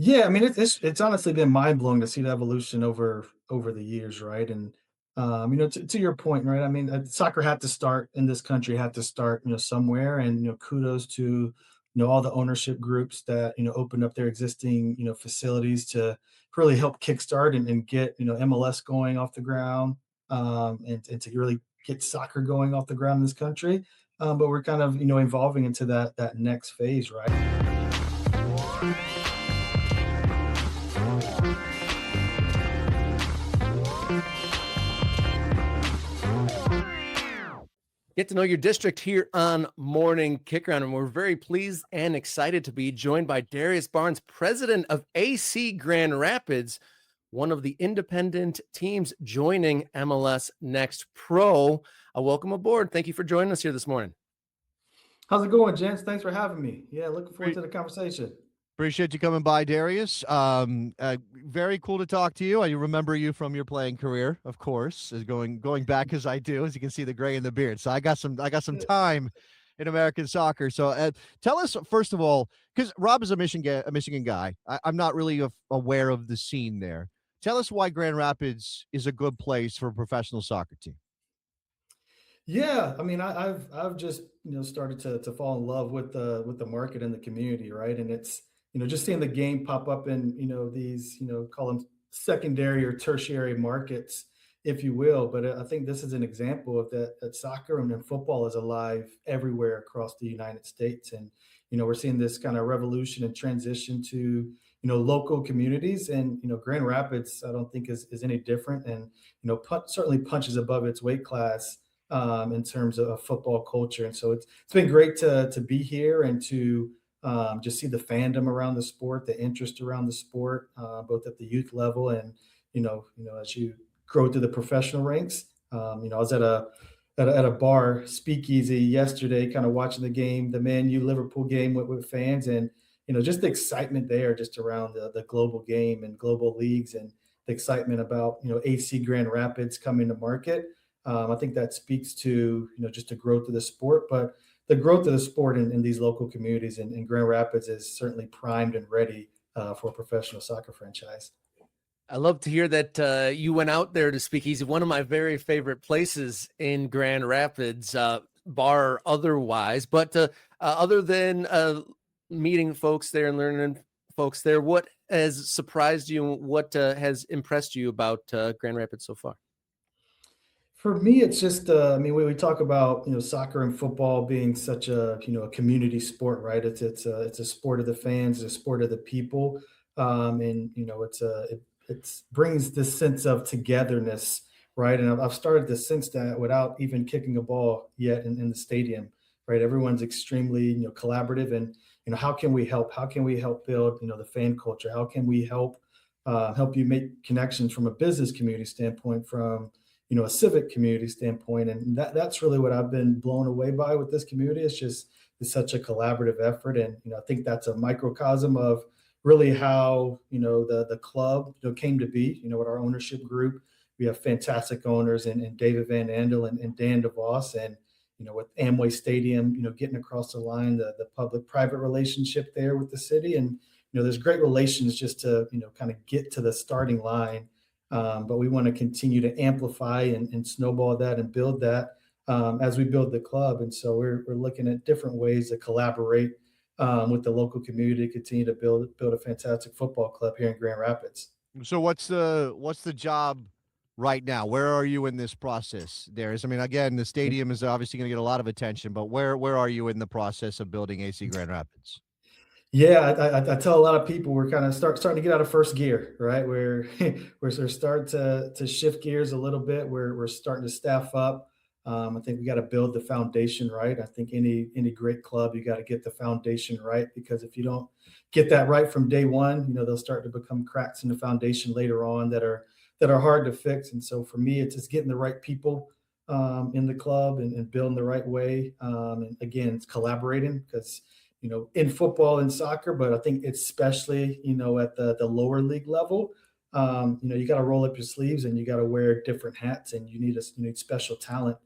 Yeah, I mean, it's honestly been mind blowing to see the evolution over the years, right? And to your point, right? I mean, soccer had to start in this country, had to start, somewhere, and kudos to all the ownership groups that opened up their existing facilities to really help kickstart and get MLS going off the ground, and to really get soccer going off the ground in this country. But we're kind of evolving into that next phase, right? Get to know your district here on Morning Kickaround, and we're very pleased and excited to be joined by Darrius Barnes, president of AC Grand Rapids, one of the independent teams joining MLS Next Pro. Welcome aboard. Thank you for joining us here this morning. How's it going, gents? Thanks for having me. Yeah, looking forward Great. to the conversation. Appreciate you coming by, Darrius. Very cool to talk to you. I remember you from your playing career, of course, as going back as I do, as you can see the gray in the beard. So I got some time in American soccer. So tell us first of all, because Rob is a Michigan guy. I'm not really aware of the scene there. Tell us why Grand Rapids is a good place for a professional soccer team. Yeah, I mean, I've just started to fall in love with the market and the community, right? And it's just seeing the game pop up in these call them secondary or tertiary markets, if you will. But I think this is an example of that soccer and then football is alive everywhere across the United States, and we're seeing this kind of revolution and transition to local communities, and Grand Rapids I don't think is any different, and certainly punches above its weight class in terms of football culture. And so it's been great to be here and to just see the fandom around the sport, the interest around the sport, both at the youth level and as you grow through the professional ranks. I was at a bar speakeasy yesterday, kind of watching the game, the Man U Liverpool game with fans, and just the excitement there, just around the global game and global leagues, and the excitement about AC Grand Rapids coming to market. I think that speaks to just the growth of the sport, but the growth of the sport in these local communities, and Grand Rapids is certainly primed and ready for a professional soccer franchise. I love to hear that you went out there to Speakeasy, one of my very favorite places in Grand Rapids, bar otherwise. But other than meeting folks there and learning folks there, what has surprised you? What has impressed you about Grand Rapids so far? For me, it's just, I mean, we talk about, soccer and football being such a community sport, right? It's a sport of the fans, it's a sport of the people. And, it brings this sense of togetherness, right? And I've started to sense that without even kicking a ball yet in the stadium, right? Everyone's extremely, collaborative, and, how can we help? How can we help build, the fan culture? How can we help you make connections from a business community standpoint, from a civic community standpoint? And that's really what I've been blown away by with this community. It's such a collaborative effort, and I think that's a microcosm of really how the club came to be. With our ownership group, we have fantastic owners, and David Van Andel and Dan DeVos, and with Amway Stadium getting across the line, the public private relationship there with the city, and there's great relations just to kind of get to the starting line. But we want to continue to amplify and snowball that and build that as we build the club. And so we're looking at different ways to collaborate with the local community to continue to build a fantastic football club here in Grand Rapids. So what's the job right now? Where are you in this process, Darrius? I mean, again, the stadium is obviously going to get a lot of attention, but where are you in the process of building AC Grand Rapids? Yeah, I tell a lot of people we're kind of starting to get out of first gear, right? We're starting to shift gears a little bit. We're starting to staff up. I think we got to build the foundation right. I think any great club, you got to get the foundation right, because if you don't get that right from day one, they'll start to become cracks in the foundation later on that are hard to fix. And so for me, it's just getting the right people in the club, and building the right way. And again, it's collaborating, because in football and soccer, but I think especially, at the lower league level, you got to roll up your sleeves and you got to wear different hats, and you need special talent,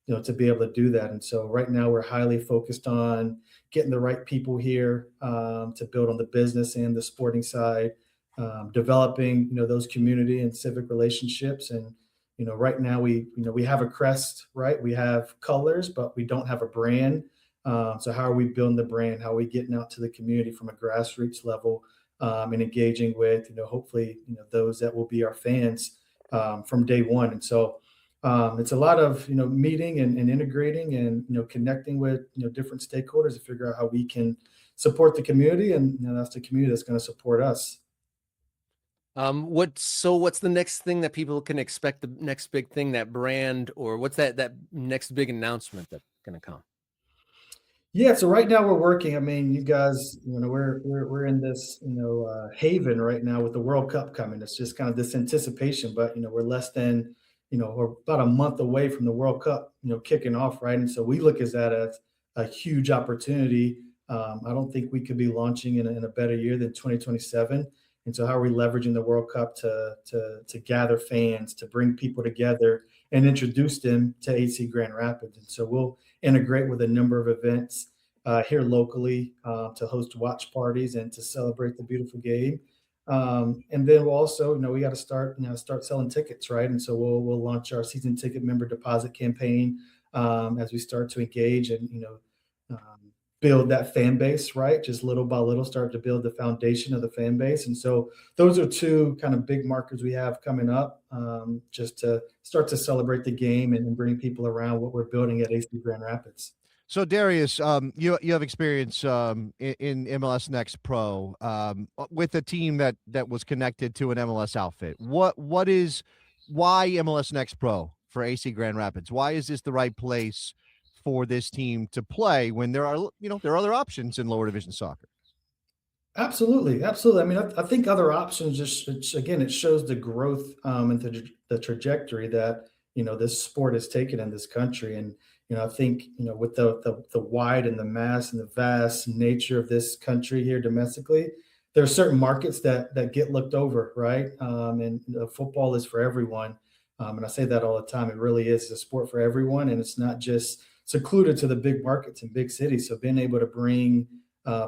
to be able to do that. And so right now we're highly focused on getting the right people here to build on the business and the sporting side, developing, those community and civic relationships. And, right now we have a crest, right? We have colors, but we don't have a brand. So how are we building the brand? How are we getting out to the community from a grassroots level and engaging with, hopefully, those that will be our fans from day one. And so it's a lot of, meeting and integrating and, connecting with, different stakeholders to figure out how we can support the community. And that's the community that's going to support us. What's the next thing that people can expect, the next big thing, that brand, or what's that next big announcement that's going to come? Yeah, so right now we're working. I mean, you guys, we're in this, haven right now with the World Cup coming. It's just kind of this anticipation, but we're less than, we're about a month away from the World Cup, kicking off, right? And so we look at that as a huge opportunity. I don't think we could be launching in a better year than 2027. And so how are we leveraging the World Cup to gather fans, to bring people together and introduce them to AC Grand Rapids? And so we'll integrate with a number of events here locally to host watch parties and to celebrate the beautiful game. And then we'll also, we got to start selling tickets, right? And so we'll launch our season ticket member deposit campaign as we start to engage and build that fan base, right? Just little by little, start to build the foundation of the fan base. And so those are two kind of big markers we have coming up, just to start to celebrate the game and bring people around what we're building at AC Grand Rapids. So Darrius, you have experience in MLS Next Pro with a team that was connected to an MLS outfit. Why MLS Next Pro for AC Grand Rapids? Why is this the right place for this team to play when there are other options in lower division soccer? Absolutely. I mean, I think other options again, it shows the growth and the trajectory that this sport has taken in this country. And I think with the wide and the mass and the vast nature of this country here domestically, there are certain markets that get looked over, right? And football is for everyone. And I say that all the time. It really is a sport for everyone, and it's not just secluded to the big markets and big cities. So being able to bring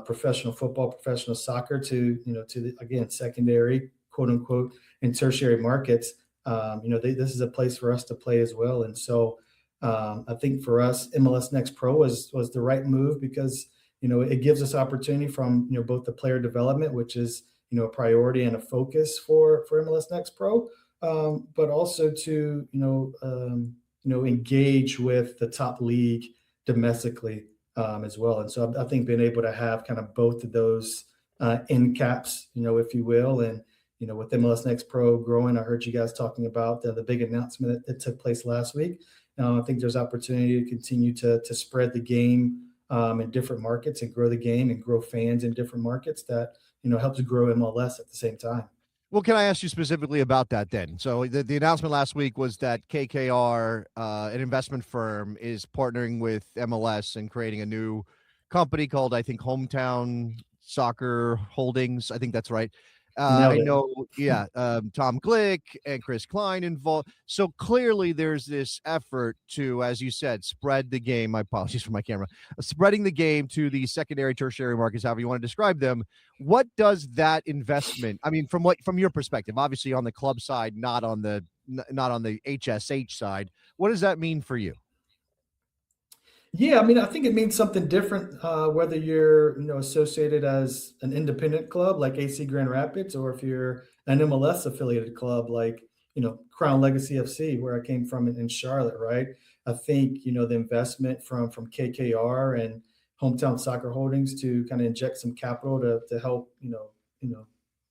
professional football, professional soccer to the, again, secondary, quote unquote, and tertiary markets, this is a place for us to play as well. And so I think for us, MLS Next Pro was the right move because it gives us opportunity from both the player development, which is a priority and a focus for MLS Next Pro, but also to engage with the top league domestically as well. And so I think being able to have kind of both of those end caps, if you will, and with MLS Next Pro growing, I heard you guys talking about the big announcement that took place last week. I think there's opportunity to continue to spread the game in different markets and grow the game and grow fans in different markets that helps grow MLS at the same time. Well, can I ask you specifically about that then? So the announcement last week was that KKR, an investment firm, is partnering with MLS and creating a new company called, I think, Hometown Soccer Holdings. I think that's right. I know, yeah, Tom Glick and Chris Klein involved. So clearly there's this effort to, as you said, spread the game. My apologies for my camera. Spreading the game to the secondary, tertiary markets, however you want to describe them. What does that investment, I mean, from your perspective, obviously on the club side, not on the HSH side, what does that mean for you? Yeah, I mean, I think it means something different, whether you're, associated as an independent club like AC Grand Rapids, or if you're an MLS affiliated club like, Crown Legacy FC, where I came from in Charlotte, right? I think, the investment from KKR and Hometown Soccer Holdings to kind of inject some capital to help,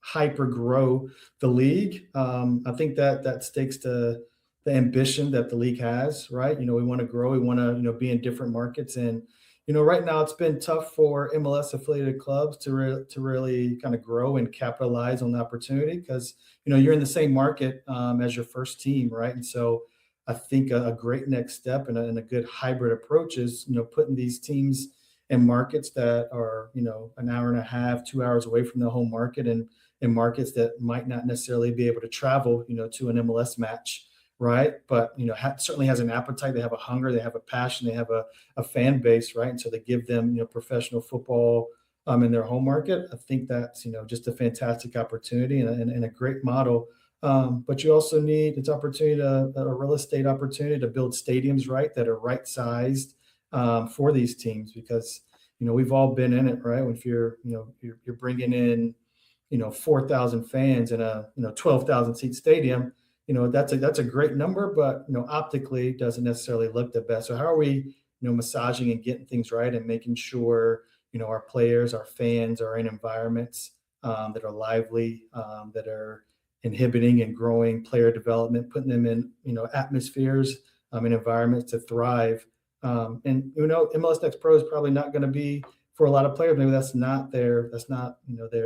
hyper grow the league. I think that stakes to the ambition that the league has, right? We want to grow, we want to, be in different markets. And, right now it's been tough for MLS affiliated clubs to really kind of grow and capitalize on the opportunity because, you're in the same market as your first team, right? And so I think a great next step and a good hybrid approach is, putting these teams in markets that are, an hour and a half, 2 hours away from the home market, and in markets that might not necessarily be able to travel, to an MLS match. right? But, certainly has an appetite. They have a hunger, they have a passion, they have a fan base, right? And so they give them, professional football in their home market. I think that's, just a fantastic opportunity and a great model. But you also need it's opportunity to a real estate opportunity to build stadiums, right, that are right sized for these teams, because we've all been in it, right? When if you're bringing in 4,000 fans in a 12,000 seat stadium, that's a great number, but optically doesn't necessarily look the best. So how are we massaging and getting things right and making sure our players, our fans are in environments that are lively, that are inhibiting and growing player development, putting them in atmospheres and environments to thrive. And MLS Next Pro is probably not going to be for a lot of players. Maybe that's not their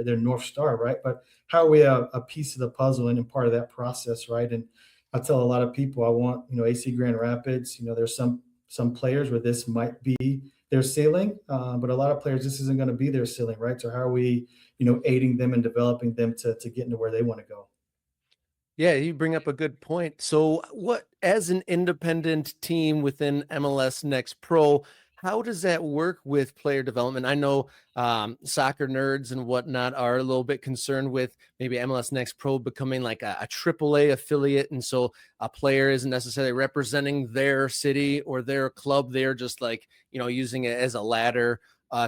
North Star, right? But how are we a piece of the puzzle and part of that process, right? And I tell a lot of people I want AC Grand Rapids. There's some players where this might be their ceiling, but a lot of players this isn't going to be their ceiling, right? So how are we aiding them and developing them to get into where they want to go? Yeah, you bring up a good point. So, what, as an independent team within MLS Next Pro, how does that work with player development? I know soccer nerds and whatnot are a little bit concerned with maybe MLS Next Pro becoming like a AAA affiliate. And so a player isn't necessarily representing their city or their club. They're just like, using it as a ladder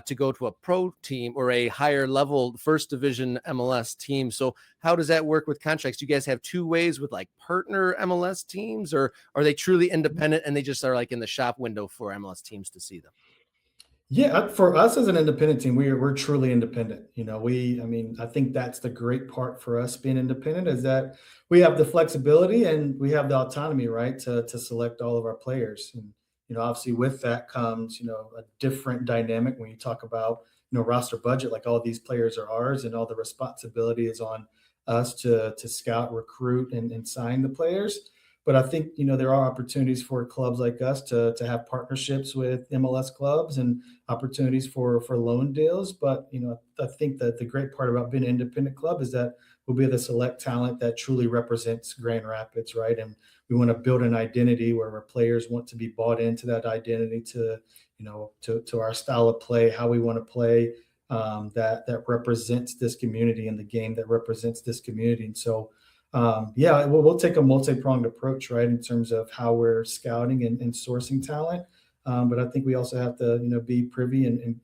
to go to a pro team or a higher level first division MLS team. So how does that work with contracts? Do you guys have two ways with like partner MLS teams, or are they truly independent and they just are like in the shop window for MLS teams to see them? Yeah, for us as an independent team, we're truly independent. I think that's the great part for us being independent, is that we have the flexibility and we have the autonomy, right, to select all of our players. And obviously with that comes a different dynamic when you talk about roster budget. Like, all of these players are ours, and all the responsibility is on us to scout, recruit, and sign the players. But I think there are opportunities for clubs like us to have partnerships with MLS clubs and opportunities for loan deals. But I think that the great part about being an independent club is that we'll be able to select talent that truly represents Grand Rapids, right? And we want to build an identity where our players want to be bought into that identity, to to our style of play, how we want to play, that represents this community, and the game that represents this community. And so yeah, we'll take a multi-pronged approach, right, in terms of how we're scouting and sourcing talent. But I think we also have to, be privy and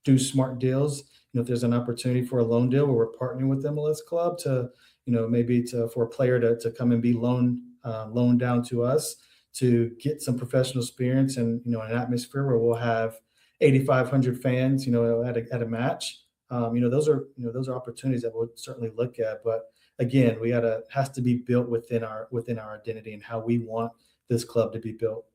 do smart deals. If there's an opportunity for a loan deal where we're partnering with MLS club to, maybe for a player to come and be loaned down to us to get some professional experience and, an atmosphere where we'll have 8,500 fans, at a match. Those are opportunities that we'll certainly look at. But again, has to be built within our identity and how we want this club to be built.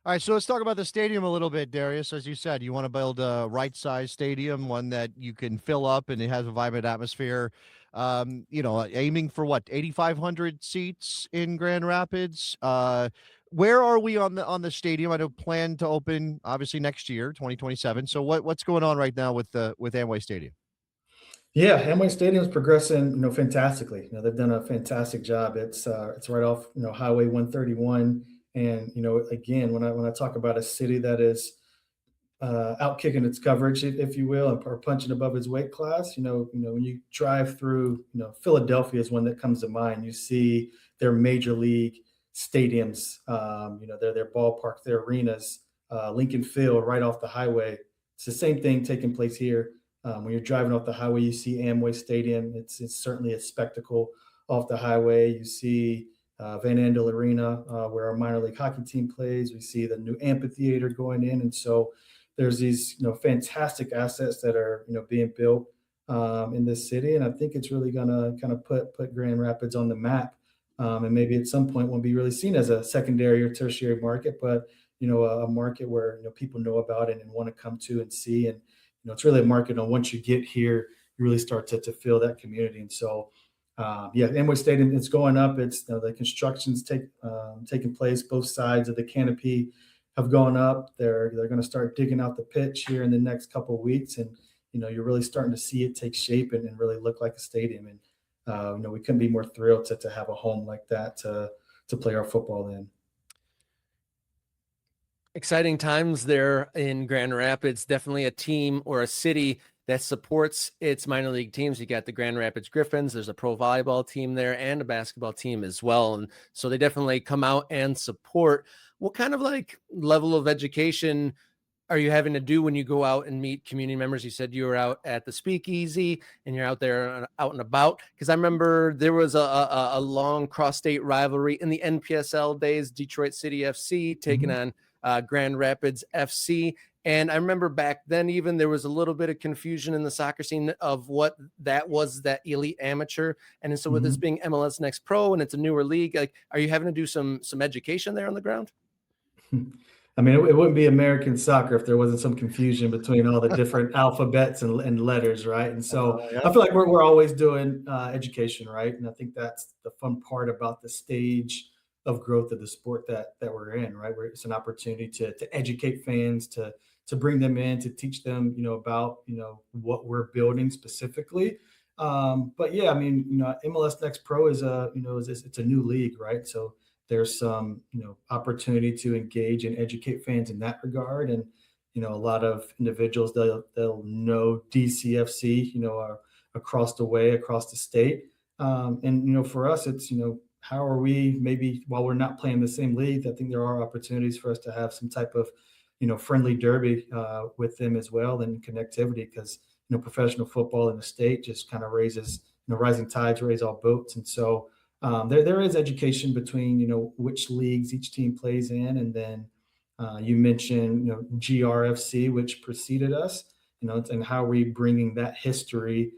All right, so let's talk about the stadium a little bit, Darius. As you said, you want to build a right-sized stadium, one that you can fill up and it has a vibrant atmosphere. Aiming for what, 8,500 seats in Grand Rapids. Where are we on the stadium? I know plan to open obviously next year, 2027. So what's going on right now with Amway Stadium? Yeah, Amway Stadium is progressing, fantastically. They've done a fantastic job. It's right off, Highway 131. And again, when I talk about a city that is out kicking its coverage, if you will, and or punching above its weight class, when you drive through, Philadelphia is one that comes to mind. You see their major league stadiums, their ballparks, their arenas, Lincoln Field, right off the highway. It's the same thing taking place here. When you're driving off the highway, you see Amway Stadium. It's certainly a spectacle off the highway. You see Van Andel Arena, where our minor league hockey team plays. We see the new amphitheater going in. And so there's these, fantastic assets that are, being built in this city. And I think it's really going to kind of put Grand Rapids on the map. And maybe at some point won't be really seen as a secondary or tertiary market, but, a market where, people know about it and want to come to and see. And, it's really a market on once you get here, you really start to feel that community. And so, yeah, Amway Stadium, it's going up. It's the construction's taking place. Both sides of the canopy have gone up. They're going to start digging out the pitch here in the next couple of weeks, and you're really starting to see it take shape and really look like a stadium. And we couldn't be more thrilled to have a home like that to play our football in. Exciting times there in Grand Rapids. Definitely a team or a city that supports its minor league teams. You got the Grand Rapids Griffins. There's a pro volleyball team there and a basketball team as well. And so they definitely come out and support. What kind of like level of education are you having to do when you go out and meet community members? You said you were out at the Speakeasy and you're out there out and about. Because I remember there was a long cross-state rivalry in the NPSL days, Detroit City FC taking on Grand Rapids FC. And I remember back then, even there was a little bit of confusion in the soccer scene of what that was, that elite amateur. And so with this being MLS Next Pro and it's a newer league, like, are you having to do some education there on the ground? I mean, it wouldn't be American soccer if there wasn't some confusion between all the different alphabets and letters, right? And so I feel like we're always doing education, right? And I think that's the fun part about the stage of growth of the sport that we're in, right? Where it's an opportunity to educate fans, to bring them in, to teach them, about, what we're building specifically. But yeah, I mean, MLS Next Pro is it's a new league, right? So there's some, opportunity to engage and educate fans in that regard. And, a lot of individuals, they'll know DCFC, are across the way, across the state. And, for us, it's, how are we, maybe while we're not playing the same league, I think there are opportunities for us to have some type of, friendly derby with them as well, and connectivity, because, professional football in the state just kind of raises, rising tides raise all boats. And so there is education between, which leagues each team plays in. And then you mentioned, GRFC, which preceded us, and how are we bringing that history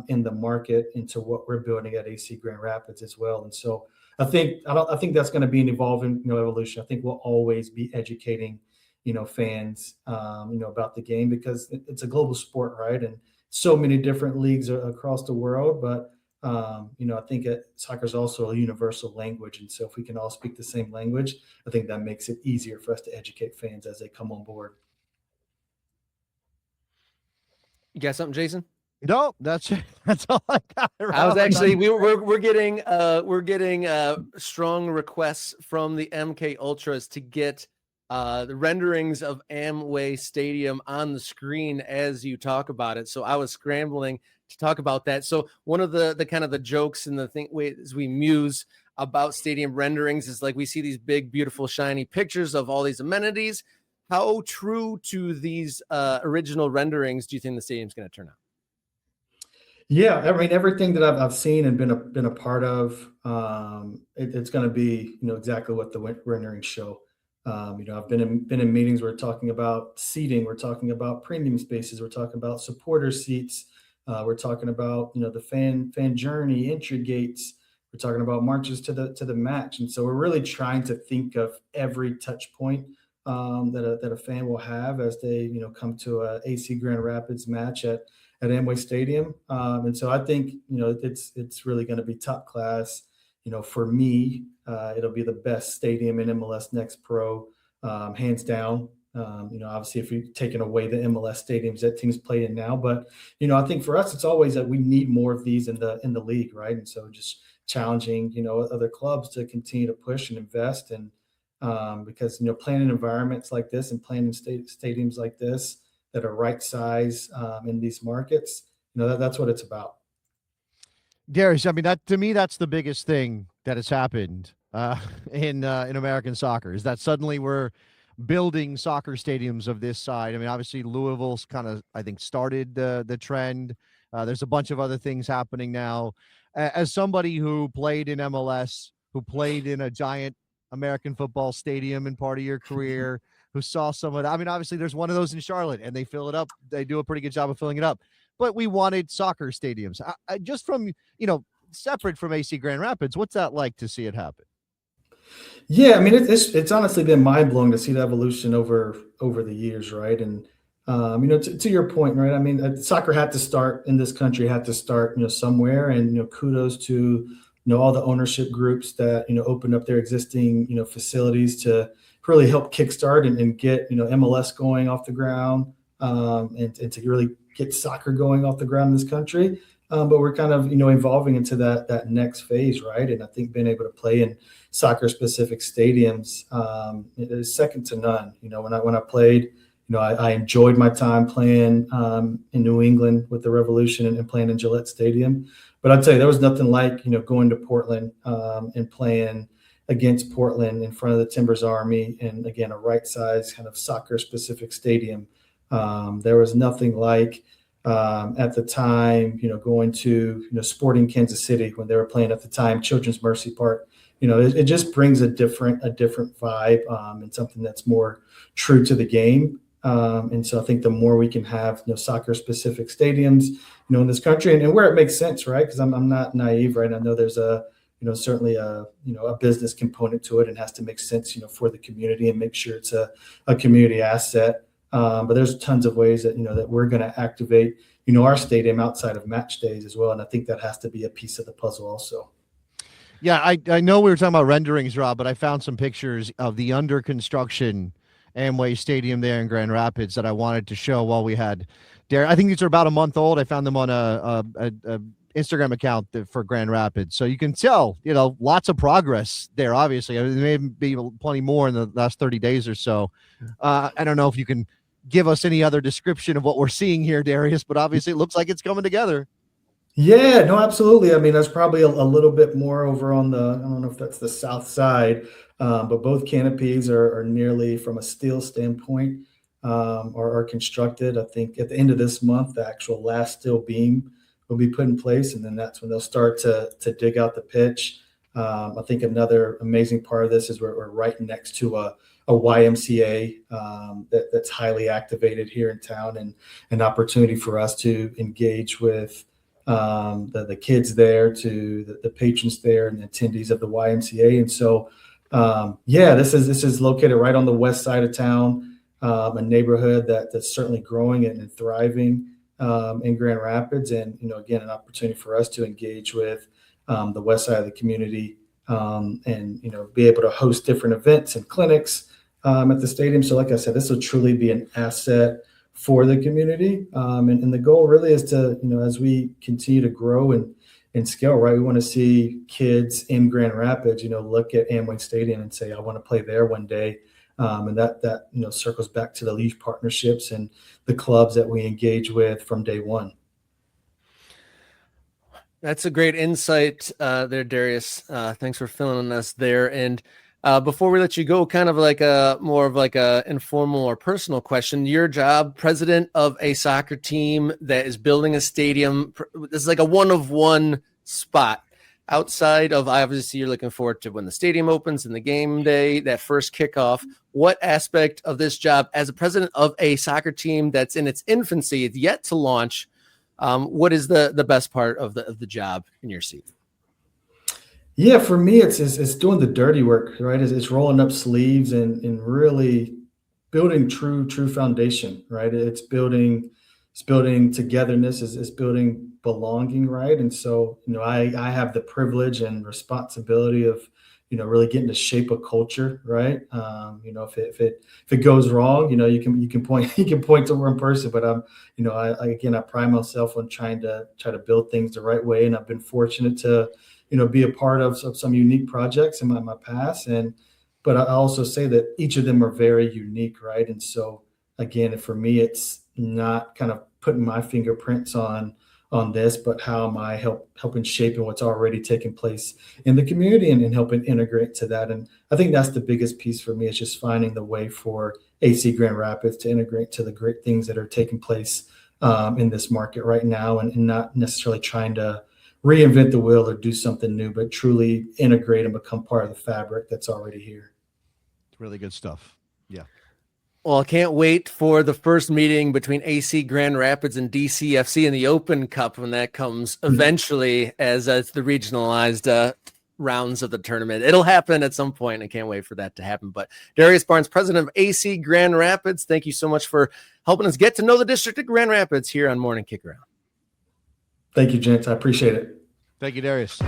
in the market into what we're building at AC Grand Rapids as well. And so I think that's going to be an evolving, evolution. I think we'll always be educating, fans, about the game, because it's a global sport, right? And so many different leagues across the world. But, I think soccer is also a universal language. And so if we can all speak the same language, I think that makes it easier for us to educate fans as they come on board. You got something, Jason? No, that's all I got. I was actually we're getting strong requests from the MK Ultras to get the renderings of Amway Stadium on the screen as you talk about it. So I was scrambling to talk about that. So one of the kind of the jokes and the thing as we muse about stadium renderings is like we see these big, beautiful, shiny pictures of all these amenities. How true to these original renderings do you think the stadium's going to turn out? Yeah, I mean, everything that I've seen and been a part of, it's going to be, exactly what the renderings show. I've been in meetings where we're talking about seating, we're talking about premium spaces, we're talking about supporter seats, we're talking about, the fan journey, entry gates, we're talking about marches to the match. And so we're really trying to think of every touch point that a fan will have as they, come to a AC Grand Rapids match at Amway Stadium. And so I think, it's really going to be top class. For me, it'll be the best stadium in MLS Next Pro, hands down. Obviously, if you're taking away the MLS stadiums that teams play in now, but I think for us, it's always that we need more of these in the league, right? And so just challenging, other clubs to continue to push and invest, and because playing in environments like this and playing in stadiums like this that are right size in these markets, that's what it's about. Darrius, I mean, that to me, that's the biggest thing that has happened in American soccer, is that suddenly we're building soccer stadiums of this side. I mean, obviously Louisville's kind of, I think, started the trend. There's a bunch of other things happening now. As somebody who played in MLS, who played in a giant American football stadium in part of your career, who saw some of that. I mean, obviously there's one of those in Charlotte and they fill it up. They do a pretty good job of filling it up. But we wanted soccer stadiums. Just from, separate from AC Grand Rapids, what's that like to see it happen? Yeah, I mean, it's honestly been mind blowing to see the evolution over the years, right? And to your point, right? I mean, soccer had to start in this country, had to start, somewhere, and kudos to all the ownership groups that opened up their existing facilities to really help kickstart and get MLS going off the ground, and to really get soccer going off the ground in this country. but we're kind of, evolving into that next phase, right? And I think being able to play in soccer-specific stadiums is second to none. When I played, I enjoyed my time playing in New England with the Revolution and playing in Gillette Stadium. But I'd tell you, there was nothing like, going to Portland and playing against Portland in front of the Timbers Army, and again, a right-sized kind of soccer-specific stadium. There was nothing like at the time, going to Sporting Kansas City when they were playing at the time Children's Mercy Park. It just brings a different vibe and something that's more true to the game. And so I think the more we can have soccer-specific stadiums, in this country, and where it makes sense, right? Because I'm not naive, right? I know there's certainly a business component to it, and has to make sense, for the community and make sure it's a community asset. But there's tons of ways that, that we're going to activate, our stadium outside of match days as well. And I think that has to be a piece of the puzzle also. Yeah, I know we were talking about renderings, Rob, but I found some pictures of the under construction Amway Stadium there in Grand Rapids that I wanted to show while we had Darren. I think these are about a month old. I found them on a Instagram account for Grand Rapids. So you can tell, lots of progress there, obviously. I mean, there may be plenty more in the last 30 days or so. I don't know if you can give us any other description of what we're seeing here, Darrius, but obviously it looks like it's coming together. Yeah, no, absolutely. I mean, that's probably a little bit more over on I don't know if that's the south side, but both canopies are nearly, from a steel standpoint, are constructed. I think at the end of this month, the actual last steel beam will be put in place, and then that's when they'll start to dig out the pitch. I think another amazing part of this is we're right next to a YMCA that's highly activated here in town, and an opportunity for us to engage with the kids there, to the patrons there, and the attendees of the YMCA. And so, this is located right on the west side of town, a neighborhood that's certainly growing and thriving in Grand Rapids. And, again, an opportunity for us to engage with the west side of the community, and, be able to host different events and clinics at the stadium. So like I said, this will truly be an asset for the community. And the goal really is to, as we continue to grow and scale, right, we want to see kids in Grand Rapids, look at Amway Stadium and say, I want to play there one day. And that circles back to the youth partnerships and the clubs that we engage with from day one. That's a great insight there, Darrius. Thanks for filling us there. And before we let you go, kind of like more of like a informal or personal question, your job, president of a soccer team that is building a stadium, this is like a one-of-one spot. Outside of, obviously, you're looking forward to when the stadium opens and the game day, that first kickoff. What aspect of this job as a president of a soccer team that's in its infancy, yet to launch, what is the best part of the job in your seat? Yeah, for me, it's doing the dirty work, right? It's rolling up sleeves and really building true foundation, right? It's building togetherness, it's building belonging, right? And so, I have the privilege and responsibility of, really getting to shape a culture, right? If it goes wrong, you can point to one person, but I pride myself on trying to build things the right way, and I've been fortunate to be a part of some unique projects in my past. But I also say that each of them are very unique, right? And so again, for me, it's not kind of putting my fingerprints on this, but how am I helping shaping what's already taking place in the community and helping integrate to that. And I think that's the biggest piece for me, is just finding the way for AC Grand Rapids to integrate to the great things that are taking place in this market right now, and not necessarily trying to reinvent the wheel or do something new, but truly integrate and become part of the fabric that's already here. Really good stuff. Yeah. Well, I can't wait for the first meeting between AC Grand Rapids and DCFC in the Open Cup when that comes eventually, as it's the regionalized rounds of the tournament. It'll happen at some point. I can't wait for that to happen. But Darrius Barnes, president of AC Grand Rapids, thank you so much for helping us get to know the district of Grand Rapids here on Morning Kick Around. Thank you, gents. I appreciate it. Thank you, Darrius.